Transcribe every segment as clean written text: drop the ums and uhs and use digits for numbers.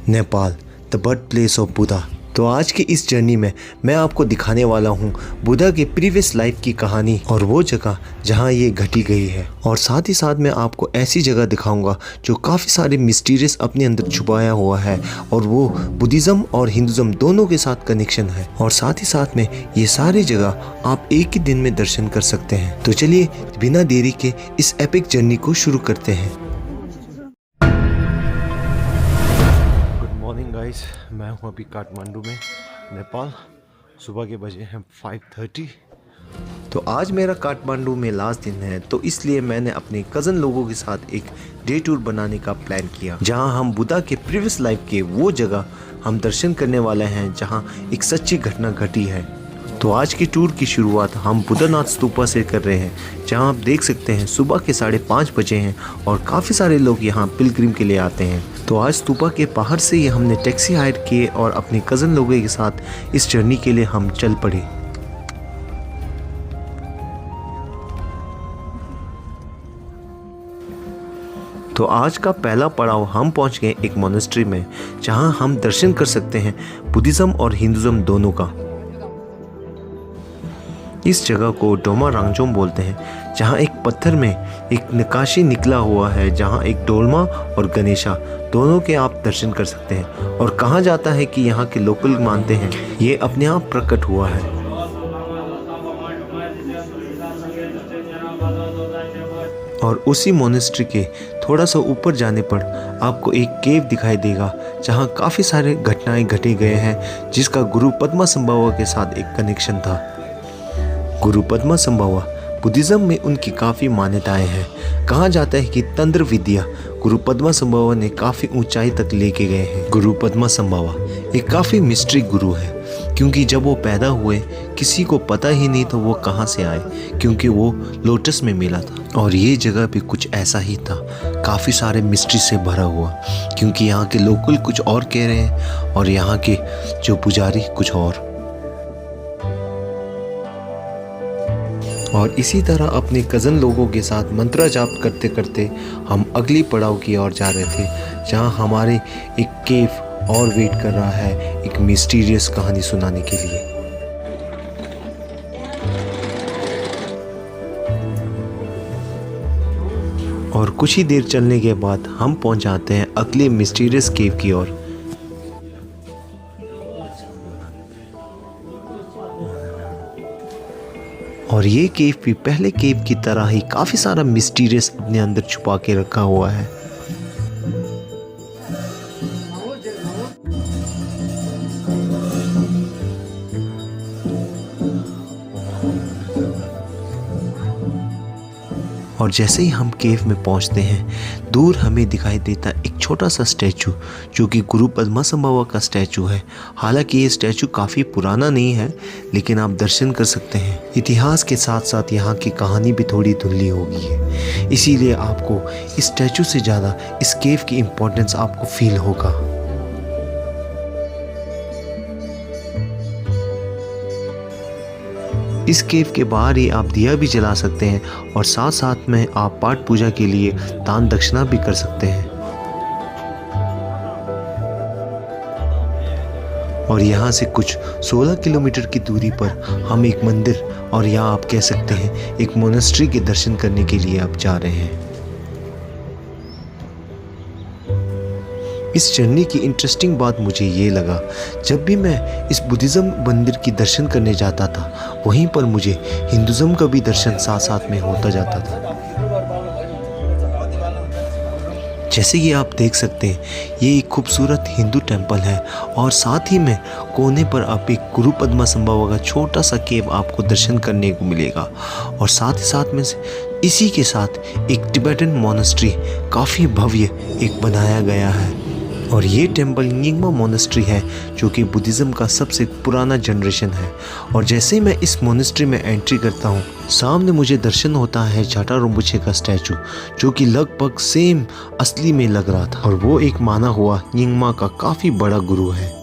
Nepal, the birth place of Buddha. तो आज की इस जर्नी में मैं आपको दिखाने वाला हूँ बुद्धा के प्रीवियस लाइफ की कहानी और वो जगह जहाँ ये घटी गई है। और साथ ही साथ मैं आपको ऐसी जगह दिखाऊंगा जो काफ़ी सारे मिस्टीरियस अपने अंदर छुपाया हुआ है और वो बुद्धिज़्म और हिंदुज़्म दोनों के साथ कनेक्शन है। और साथ ही साथ में ये सारी जगह आप एक ही दिन में दर्शन कर सकते हैं। तो चलिए बिना देरी के इस एपिक जर्नी को शुरू करते हैं। मॉर्निंग गाइस, मैं हूँ अभी काठमांडू में, नेपाल। सुबह के बजे हैं 5:30। तो आज मेरा काठमांडू में लास्ट दिन है, तो इसलिए मैंने अपने कज़न लोगों के साथ एक डे टूर बनाने का प्लान किया, जहां हम बुद्धा के प्रीवियस लाइफ के वो जगह हम दर्शन करने वाले हैं जहां एक सच्ची घटना घटी है। तो आज की टूर की शुरुआत हम बुद्धनाथ स्तूपा से कर रहे हैं, जहां आप देख सकते हैं सुबह के 5:30 बजे हैं और काफ़ी सारे लोग यहां पिलग्रिम के लिए आते हैं। तो आज स्तूपा के बाहर से ही हमने टैक्सी हायर किए और अपने कज़न लोगों के साथ इस जर्नी के लिए हम चल पड़े। तो आज का पहला पड़ाव हम पहुंच गए एक मोनेस्ट्री में, जहां हम दर्शन कर सकते हैं बुद्धिज़्म और हिंदुज़्म दोनों का। इस जगह को डोमा रांगजोम बोलते हैं, जहां एक पत्थर में एक नक्काशी निकला हुआ है, जहां एक डोलमा और गणेशा दोनों के आप दर्शन कर सकते हैं। और कहा जाता है कि यहाँ के लोकल मानते हैं ये अपने आप प्रकट हुआ है। और उसी मोनेस्ट्री के थोड़ा सा ऊपर जाने पर आपको एक केव दिखाई देगा, जहाँ काफ़ी सारे घटनाएं घटे गए हैं, जिसका गुरु पद्मासंभवा के साथ एक कनेक्शन था। गुरु पद्मासंभवा बुद्धिज़्म में उनकी काफ़ी मान्यताएं हैं। कहा जाता है कि तंत्र विद्या गुरु पद्मासंभवा ने काफ़ी ऊंचाई तक लेके गए हैं। गुरु पद्मासंभवा एक काफ़ी मिस्ट्री गुरु है, क्योंकि जब वो पैदा हुए किसी को पता ही नहीं था वो कहाँ से आए, क्योंकि वो लोटस में मिला था। और ये जगह भी कुछ ऐसा ही था, काफ़ी सारे मिस्ट्री से भरा हुआ, क्योंकि यहाँ के लोकल कुछ और कह रहे हैं और यहाँ के जो पुजारी कुछ और इसी तरह अपने कज़न लोगों के साथ मंत्र जाप करते करते हम अगली पड़ाव की ओर जा रहे थे, जहां हमारे एक केव और वेट कर रहा है एक मिस्टीरियस कहानी सुनाने के लिए। और कुछ ही देर चलने के बाद हम पहुंच जाते हैं अगले मिस्टीरियस केव की ओर। और ये केव भी पहले केव की तरह ही काफ़ी सारा मिस्टीरियस अपने अंदर छुपा के रखा हुआ है। और जैसे ही हम केव में पहुंचते हैं, दूर हमें दिखाई देता एक छोटा सा स्टैचू, जो कि गुरु पद्मासंभवा का स्टैचू है। हालांकि ये स्टैचू काफ़ी पुराना नहीं है, लेकिन आप दर्शन कर सकते हैं। इतिहास के साथ साथ यहाँ की कहानी भी थोड़ी धुंधली हो गई है, इसीलिए आपको इस स्टैचू से ज़्यादा इस केव की इम्पोर्टेंस आपको फील होगा। इस केव के बाहर ही आप दिया भी जला सकते हैं और साथ साथ में आप पाठ पूजा के लिए दान दक्षिणा भी कर सकते हैं। और यहाँ से कुछ 16 किलोमीटर की दूरी पर हम एक मंदिर और यहाँ आप कह सकते हैं एक मोनेस्ट्री के दर्शन करने के लिए आप जा रहे हैं। इस जर्नी की इंटरेस्टिंग बात मुझे ये लगा, जब भी मैं इस बुद्धिज़्म मंदिर की दर्शन करने जाता था, वहीं पर मुझे हिंदुज़्म का भी दर्शन साथ साथ में होता जाता था। जैसे कि आप देख सकते हैं, ये एक खूबसूरत हिंदू टेम्पल है और साथ ही में कोने पर आप एक गुरु पद्मासंभवा का छोटा सा केव आपको दर्शन करने को मिलेगा। और साथ ही साथ में इसी के साथ एक टिबेटन मोनेस्ट्री काफ़ी भव्य एक बनाया गया है। और ये टेम्पल निंगमा मोनेस्ट्री है, जो कि बुद्धिज़्म का सबसे पुराना जनरेशन है। और जैसे ही मैं इस मोनेस्ट्री में एंट्री करता हूँ, सामने मुझे दर्शन होता है जाटा रिम्पोछे का स्टैचू, जो कि लगभग सेम असली में लग रहा था। और वो एक माना हुआ निंगमा का काफ़ी बड़ा गुरु है।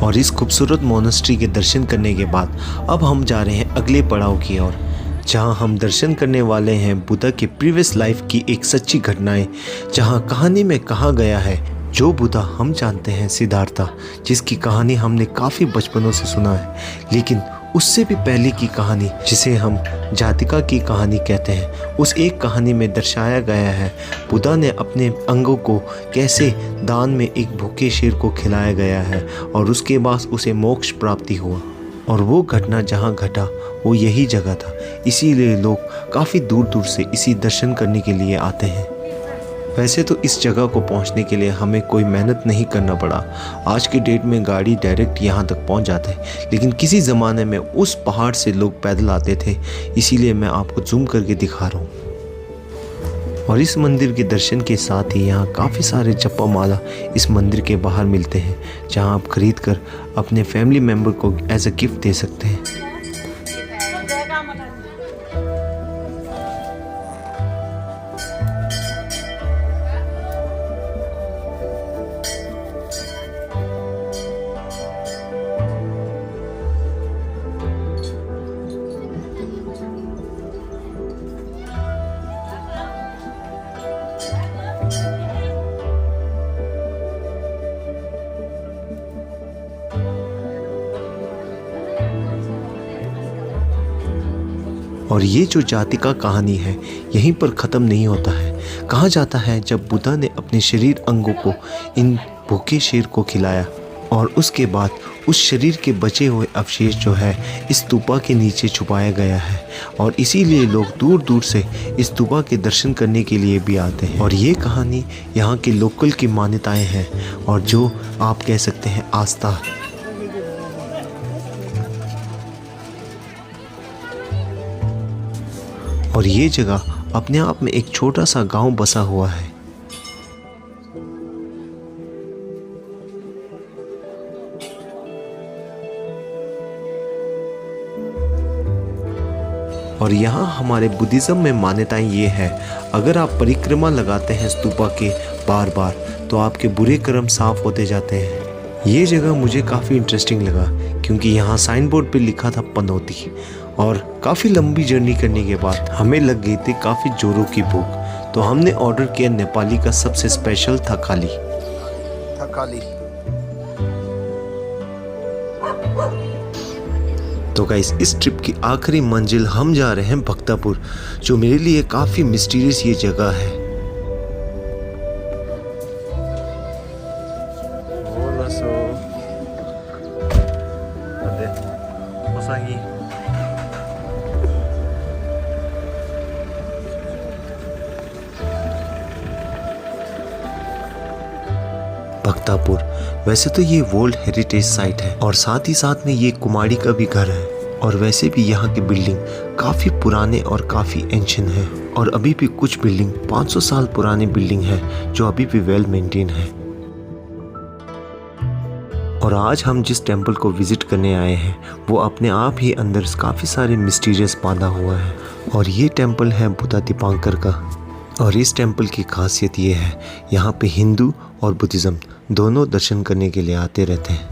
और इस खूबसूरत मोनेस्ट्री के दर्शन करने के बाद अब हम जा रहे हैं अगले पड़ाव की ओर, जहां हम दर्शन करने वाले हैं बुद्धा के प्रीवियस लाइफ की एक सच्ची घटनाएं, जहां कहानी में कहा गया है जो बुद्धा हम जानते हैं सिद्धार्था, जिसकी कहानी हमने काफ़ी बचपनों से सुना है, लेकिन उससे भी पहले की कहानी जिसे हम जातिका की कहानी कहते हैं, उस एक कहानी में दर्शाया गया है बुद्धा ने अपने अंगों को कैसे दान में एक भूखे शेर को खिलाया गया है और उसके बाद उसे मोक्ष प्राप्ति हुआ। और वो घटना जहाँ घटा वो यही जगह था, इसीलिए लोग काफ़ी दूर दूर से इसी दर्शन करने के लिए आते हैं। वैसे तो इस जगह को पहुंचने के लिए हमें कोई मेहनत नहीं करना पड़ा, आज के डेट में गाड़ी डायरेक्ट यहां तक पहुंच जाते हैं, लेकिन किसी ज़माने में उस पहाड़ से लोग पैदल आते थे, इसीलिए मैं आपको जूम करके दिखा रहा हूं। और इस मंदिर के दर्शन के साथ ही यहाँ काफ़ी सारे जपा माला इस मंदिर के बाहर मिलते हैं, जहाँ आप खरीद कर अपने फैमिली मेम्बर को एज अ गिफ्ट दे सकते हैं। और ये जो जातिका कहानी है यहीं पर ख़त्म नहीं होता है। कहा जाता है जब बुद्धा ने अपने शरीर अंगों को इन भूखे शेर को खिलाया और उसके बाद उस शरीर के बचे हुए अवशेष जो है इस स्तूपा के नीचे छुपाया गया है, और इसीलिए लोग दूर दूर से इस स्तूपा के दर्शन करने के लिए भी आते हैं। और ये कहानी यहाँ के लोकल की मान्यताएं हैं और जो आप कह सकते हैं आस्था। और ये जगह अपने आप में एक छोटा सा गांव बसा हुआ है। और यहाँ हमारे बुद्धिज़्म में मान्यताएं ये है, अगर आप परिक्रमा लगाते हैं स्तूपा के बार बार तो आपके बुरे कर्म साफ होते जाते हैं। ये जगह मुझे काफ़ी इंटरेस्टिंग लगा क्योंकि यहाँ साइन बोर्ड पे लिखा था पनौती, और काफ़ी लंबी जर्नी करने के बाद हमें लग गई थी काफ़ी जोरों की भूख, तो हमने ऑर्डर किया नेपाली का सबसे स्पेशल थकाली। तो गाइस इस ट्रिप की आखिरी मंजिल हम जा रहे हैं भक्तापुर, जो मेरे लिए काफ़ी मिस्टीरियस ये जगह है। भक्तापुर वैसे तो ये वर्ल्ड हेरिटेज साइट है और साथ ही साथ में ये कुमाड़ी का भी घर है, और वैसे भी यहाँ की बिल्डिंग काफ़ी पुराने और काफ़ी एंशियंट है, और अभी भी कुछ बिल्डिंग 500 साल पुरानी बिल्डिंग है जो अभी भी वेल मेंटेन है। और आज हम जिस टेंपल को विजिट करने आए हैं वो अपने आप ही अंदर काफ़ी सारे मिस्टीरियस बांधा हुआ है, और ये टेंपल है बुद्धा दीपांकर का। और इस टेंपल की खासियत ये है, यहाँ पे हिंदू और बुद्धिज़्म दोनों दर्शन करने के लिए आते रहते हैं।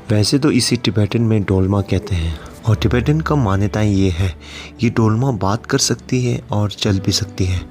वैसे तो इसे टिबेटन में डोलमा कहते हैं, और टिबेटन का मान्यताएं ये है ये डोलमा बात कर सकती है और चल भी सकती है।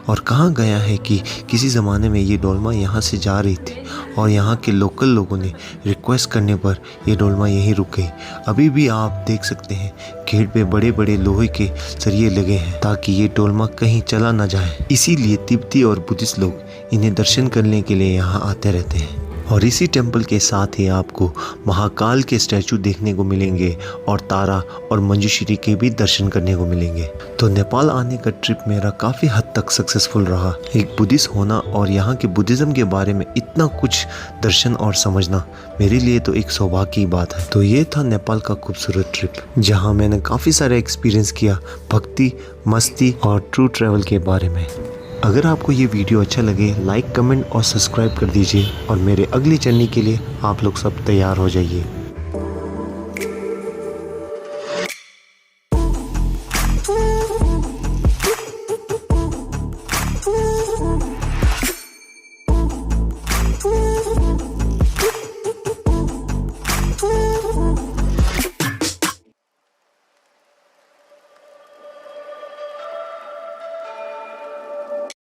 और कहा गया है कि किसी ज़माने में ये डोलमा यहाँ से जा रही थी और यहाँ के लोकल लोगों ने रिक्वेस्ट करने पर ये डोलमा यहीं रुक गई। अभी भी आप देख सकते हैं गेट पे बड़े बड़े लोहे के सरिये लगे हैं ताकि ये डोलमा कहीं चला ना जाए, इसीलिए तिब्बती और बुद्धिस्ट लोग इन्हें दर्शन करने के लिए यहाँ आते रहते हैं। और इसी टेंपल के साथ ही आपको महाकाल के स्टैचू देखने को मिलेंगे और तारा और मंजूश्री के भी दर्शन करने को मिलेंगे। तो नेपाल आने का ट्रिप मेरा काफ़ी हद तक सक्सेसफुल रहा। एक बुद्धिस्ट होना और यहाँ के बुद्धिज़्म के बारे में इतना कुछ दर्शन और समझना मेरे लिए तो एक सौभाग्य की बात है। तो ये था नेपाल का खूबसूरत ट्रिप, जहाँ मैंने काफ़ी सारा एक्सपीरियंस किया भक्ति, मस्ती और ट्रू ट्रैवल के बारे में। अगर आपको ये वीडियो अच्छा लगे लाइक, कमेंट और सब्सक्राइब कर दीजिए, और मेरे अगली जर्नी के लिए आप लोग सब तैयार हो जाइए।